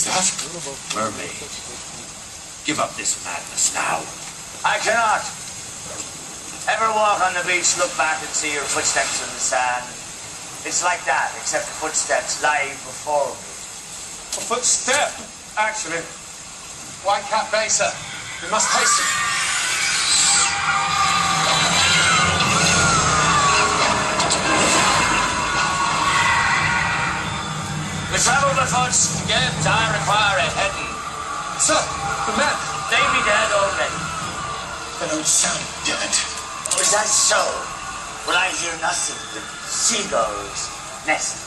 that? Mermaid. Give up this madness now. I cannot. Ever walk on the beach, look back and see your footsteps in the sand? It's like that, except the footsteps lie before me. A footstep, actually. Whitecap Mesa. We must hasten. We travel the foot, give time require a heading. Sir, the men. They be dead already. They don't sound dead. Is that so? Well, I hear nothing but seagulls nesting.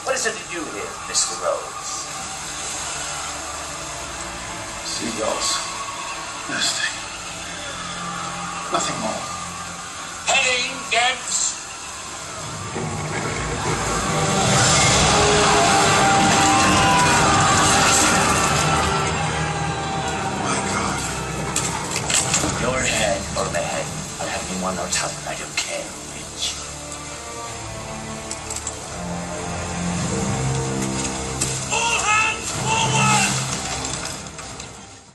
What is it that you hear, Mr. Rose? Seagulls nesting. Nothing more. Heading, gents. Your head or my head, I'll have you one or t'other, I don't care.